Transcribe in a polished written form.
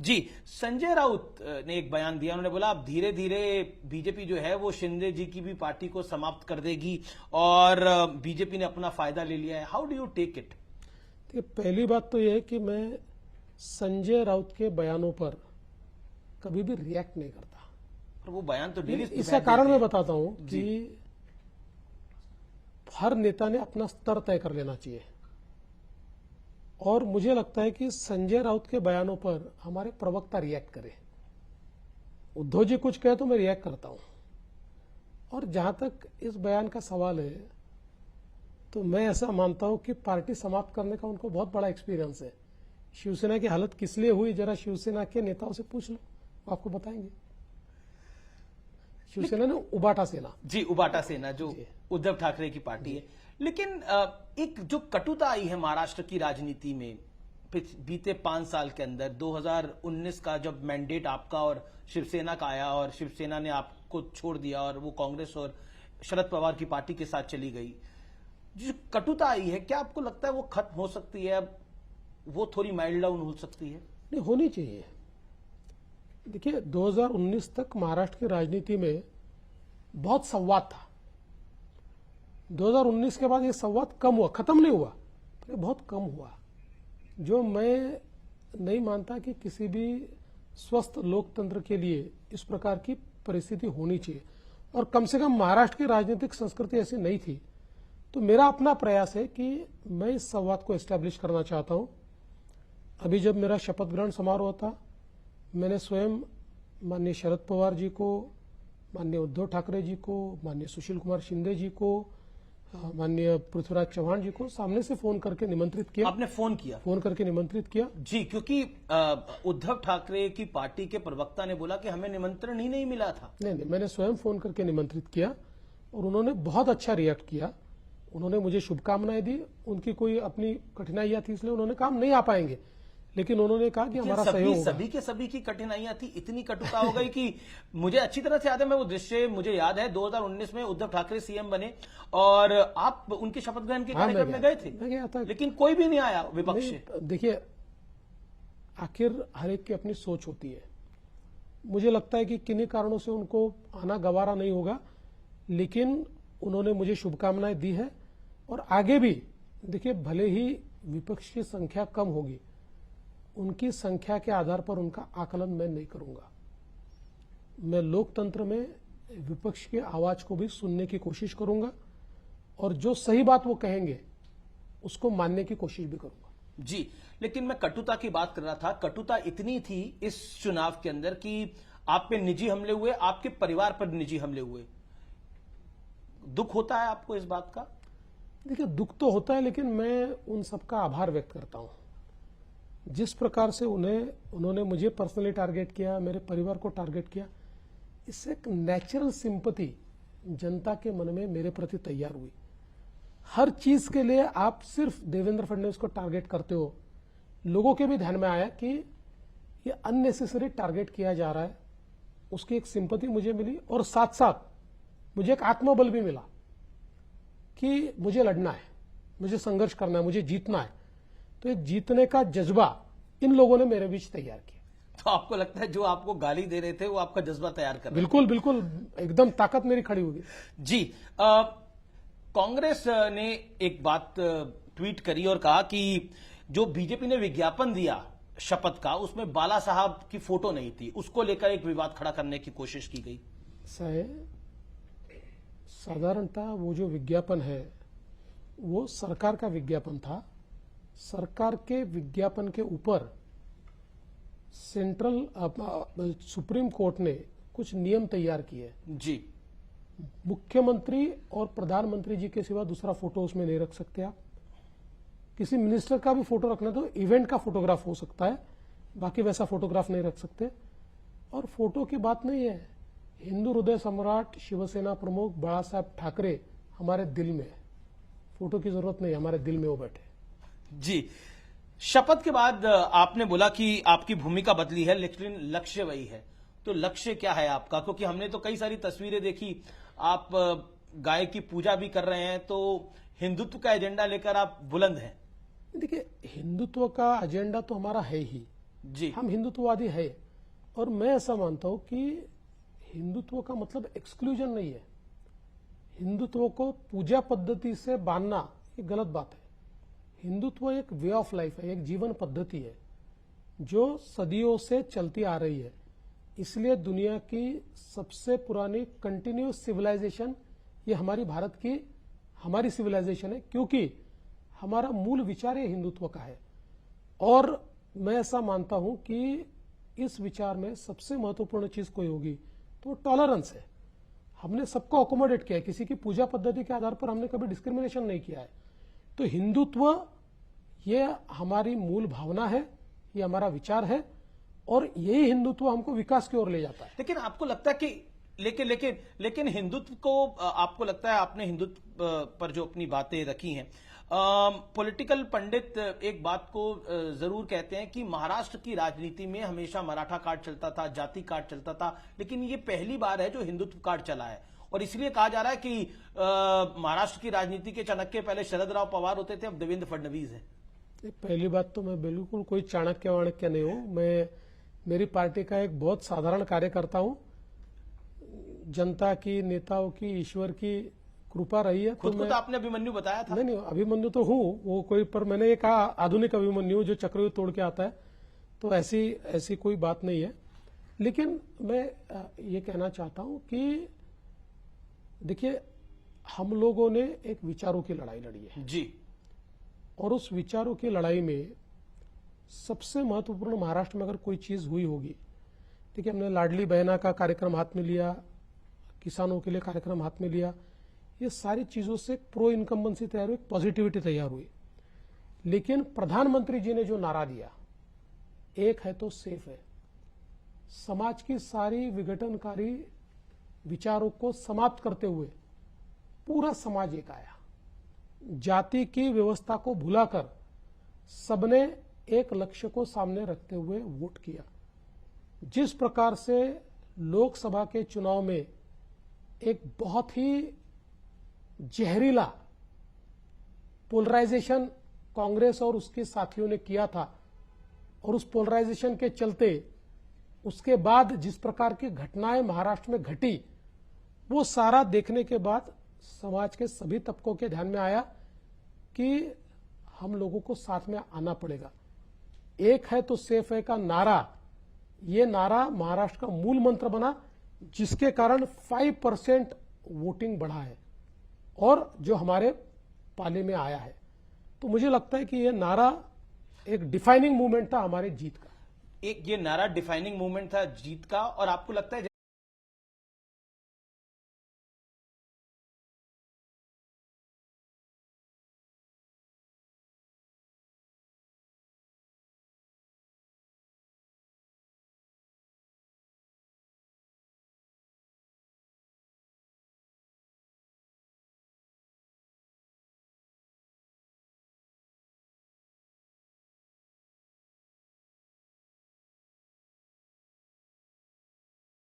जी, संजय राउत ने एक बयान दिया। उन्होंने बोला अब धीरे धीरे बीजेपी जो है वो शिंदे जी की भी पार्टी को समाप्त कर देगी और बीजेपी ने अपना फायदा ले लिया है। How do you take it? देखिए, पहली बात तो यह है कि मैं संजय राउत के बयानों पर कभी भी रिएक्ट नहीं करता। और वो बयान तो डेली इसका कारण मैं बताता हूं कि हर नेता ने अपना स्तर तय कर लेना चाहिए, और मुझे लगता है कि संजय राउत के बयानों पर हमारे प्रवक्ता रिएक्ट करें। उद्धव जी कुछ कहे तो मैं रिएक्ट करता हूं, और जहां तक इस बयान का सवाल है तो मैं ऐसा मानता हूं कि पार्टी समाप्त करने का उनको बहुत बड़ा एक्सपीरियंस है। शिवसेना की हालत किस लिए हुई, जरा शिवसेना के नेताओं से पूछ लो, वो आपको बताएंगे। शिवसेना ने उबाटा सेना, जी, उबाटा सेना जो उद्धव ठाकरे की पार्टी है। लेकिन एक जो कटुता आई है महाराष्ट्र की राजनीति में बीते 5 साल के अंदर, 2019 का जब मैंडेट आपका और शिवसेना का आया और शिवसेना ने आपको छोड़ दिया और वो कांग्रेस और शरद पवार की पार्टी के साथ चली गई, जो कटुता आई है, क्या आपको लगता है वो खत्म हो सकती है? अब वो थोड़ी माइल्ड डाउन हो सकती है? नहीं, होनी चाहिए। देखिए, 2019 तक महाराष्ट्र की राजनीति में बहुत संवाद था। 2019 के बाद ये संवाद कम हुआ, खत्म नहीं हुआ, पर बहुत कम हुआ, जो मैं नहीं मानता कि किसी भी स्वस्थ लोकतंत्र के लिए इस प्रकार की परिस्थिति होनी चाहिए। और कम से कम महाराष्ट्र की राजनीतिक संस्कृति ऐसी नहीं थी। तो मेरा अपना प्रयास है कि मैं इस संवाद को एस्टैब्लिश करना चाहता हूं। अभी जब मेरा शपथ ग्रहण समारोह था, मैंने स्वयं माननीय शरद पवार जी को, माननीय उद्धव ठाकरे जी को, माननीय सुशील कुमार शिंदे जी को, माननीय पृथ्वीराज चौहान जी को सामने से फोन करके निमंत्रित किया। आपने फोन किया? फोन करके निमंत्रित किया जी, क्योंकि उद्धव ठाकरे की पार्टी के प्रवक्ता ने बोला कि हमें निमंत्रण ही नहीं मिला था। नहीं, मैंने स्वयं फोन करके निमंत्रित किया और उन्होंने बहुत अच्छा रिएक्ट किया। उन्होंने मुझे शुभकामनाएं दी। उनकी कोई अपनी कठिनाइयां थी, इसलिए उन्होंने कहा हम नहीं आ पाएंगे, लेकिन उन्होंने कहा कि हमारा सहयोग होगा। सभी के सभी की कठिनाइयां थी, इतनी कटुता हो गई कि मुझे अच्छी तरह से याद है, मैं वो दृश्य मुझे याद है, 2019 में उद्धव ठाकरे सीएम बने और आप उनके शपथ ग्रहण के कार्यक्रम में गए थे। मैं गया था, लेकिन कोई भी नहीं आया विपक्ष से। देखिए, आखिर हर एक की अपनी सोच होती है। मुझे लगता है कि किन्हीं कारणों से उनको आना गवारा नहीं होगा, लेकिन उन्होंने मुझे शुभकामनाएं दी है। और आगे भी देखिए, भले ही विपक्ष की संख्या कम होगी, उनकी संख्या के आधार पर उनका आकलन मैं नहीं करूंगा। मैं लोकतंत्र में विपक्ष की आवाज को भी सुनने की कोशिश करूंगा, और जो सही बात वो कहेंगे उसको मानने की कोशिश भी करूंगा। जी, लेकिन मैं कटुता की बात कर रहा था। कटुता इतनी थी इस चुनाव के अंदर कि आप पे निजी हमले हुए, आपके परिवार पर निजी हमले हुए। दुख होता है आपको इस बात का? देखिए, दुख तो होता है, लेकिन मैं उन सबका आभार व्यक्त करता हूं। जिस प्रकार से उन्होंने मुझे पर्सनली टारगेट किया, मेरे परिवार को टारगेट किया, इससे एक नेचुरल सिंपैथी जनता के मन में मेरे प्रति तैयार हुई। हर चीज के लिए आप सिर्फ देवेंद्र फडणवीस को टारगेट करते हो, लोगों के भी ध्यान में आया कि ये अननेसेसरी टारगेट किया जा रहा है। उसकी एक सिंपैथी मुझे मिली, और साथ साथ मुझे एक आत्मबल भी मिला कि मुझे लड़ना है, मुझे संघर्ष करना है, मुझे जीतना है। तो ये जीतने का जज्बा इन लोगों ने मेरे बीच तैयार किया। तो आपको लगता है जो आपको गाली दे रहे थे वो आपका जज्बा तैयार कर रहे थे? बिल्कुल बिल्कुल, एकदम ताकत मेरी खड़ी होगी। जी, कांग्रेस ने एक बात ट्वीट करी और कहा कि जो बीजेपी ने विज्ञापन दिया शपथ का, उसमें बाला साहब की फोटो नहीं थी। उसको लेकर एक विवाद खड़ा करने की कोशिश की गई। साधारणतः वो जो विज्ञापन है वो सरकार का विज्ञापन था। सरकार के विज्ञापन के ऊपर सुप्रीम कोर्ट ने कुछ नियम तैयार किए। जी, मुख्यमंत्री और प्रधानमंत्री जी के सिवा दूसरा फोटो उसमें नहीं रख सकते आप। किसी मिनिस्टर का भी फोटो रखना तो इवेंट का फोटोग्राफ हो सकता है, बाकी वैसा फोटोग्राफ नहीं रख सकते। और फोटो की बात नहीं है, हिंदू हृदय सम्राट शिवसेना प्रमुख बाला साहब ठाकरे हमारे दिल में है। फोटो की जरूरत नहीं, हमारे दिल में वो बैठे। जी, शपथ के बाद आपने बोला कि आपकी भूमिका बदली है, लेकिन लक्ष्य वही है। तो लक्ष्य क्या है आपका? क्योंकि हमने तो कई सारी तस्वीरें देखी, आप गाय की पूजा भी कर रहे हैं, तो हिंदुत्व का एजेंडा लेकर आप बुलंद हैं। देखिए, हिंदुत्व का एजेंडा तो हमारा है ही, जी। हम हिंदुत्ववादी है, और मैं ऐसा मानता हूं कि हिंदुत्व का मतलब एक्सक्लूजन नहीं है। हिंदुत्व को पूजा पद्धति से बांधना ये गलत बात है। हिंदुत्व एक वे ऑफ लाइफ है, एक जीवन पद्धति है जो सदियों से चलती आ रही है। इसलिए दुनिया की सबसे पुरानी कंटिन्यूस सिविलाइजेशन ये हमारी भारत की हमारी सिविलाइजेशन है, क्योंकि हमारा मूल विचार ये हिंदुत्व का है। और मैं ऐसा मानता हूं कि इस विचार में सबसे महत्वपूर्ण चीज कोई होगी तो टॉलरेंस है। हमने सबको अकोमोडेट किया है, किसी की पूजा पद्धति के आधार पर हमने कभी डिस्क्रिमिनेशन नहीं किया है। तो हिंदुत्व ये हमारी मूल भावना है, ये हमारा विचार है, और यही हिंदुत्व हमको विकास की ओर ले जाता है। लेकिन आपको लगता है कि लेकिन हिंदुत्व को आपको लगता है, आपने हिंदुत्व पर जो अपनी बातें रखी हैं, पॉलिटिकल पंडित एक बात को जरूर कहते हैं कि महाराष्ट्र की राजनीति में हमेशा मराठा कार्ड चलता था, जाति कार्ड चलता था, लेकिन ये पहली बार है जो हिंदुत्व कार्ड चला है। और इसलिए कहा जा रहा है कि महाराष्ट्र की राजनीति के चाणक्य पहले शरद राव पवार होते थे, अब देवेंद्र फडणवीस है। पहली बात तो मैं बिल्कुल कोई चाणक्य वाणक्य नहीं हूं। मैं मेरी पार्टी का एक बहुत साधारण कार्यकर्ता हूं। जनता की, नेताओं की, ईश्वर की कृपा रही है। खुद को तो आपने अभिमन्यु बताया था। नहीं, अभिमन्यु तो हूं वो कोई, पर मैंने ये कहा आधुनिक अभिमन्यु जो चक्रव्यूह तोड़ के आता है, तो ऐसी कोई बात नहीं है। लेकिन मैं ये कहना चाहता हूं कि देखिए, हम लोगों ने एक विचारों की लड़ाई लड़ी है जी, और उस विचारों की लड़ाई में सबसे महत्वपूर्ण महाराष्ट्र में अगर कोई चीज हुई होगी, देखिए हमने लाडली बहना का कार्यक्रम हाथ में लिया, किसानों के लिए कार्यक्रम हाथ में लिया, ये सारी चीजों से प्रो इनकम्बेंसी तैयार हुई, पॉजिटिविटी तैयार हुई। लेकिन प्रधानमंत्री जी ने जो नारा दिया, एक है तो सेफ है, समाज की सारी विघटनकारी विचारों को समाप्त करते हुए पूरा समाज एक आया। जाति की व्यवस्था को भुलाकर सबने एक लक्ष्य को सामने रखते हुए वोट किया। जिस प्रकार से लोकसभा के चुनाव में एक बहुत ही जहरीला पोलराइजेशन कांग्रेस और उसके साथियों ने किया था, और उस पोलराइजेशन के चलते उसके बाद जिस प्रकार की घटनाएं महाराष्ट्र में घटी, वो सारा देखने के बाद समाज के सभी तबकों के ध्यान में आया कि हम लोगों को साथ में आना पड़ेगा। एक है तो सेफ है का नारा, ये नारा महाराष्ट्र का मूल मंत्र बना, जिसके कारण 5% वोटिंग बढ़ा है और जो हमारे पाले में आया है। तो मुझे लगता है कि ये नारा एक डिफाइनिंग मूवमेंट था हमारे जीत का। एक ये नारा डिफाइनिंग मूवमेंट था जीत का। और आपको लगता है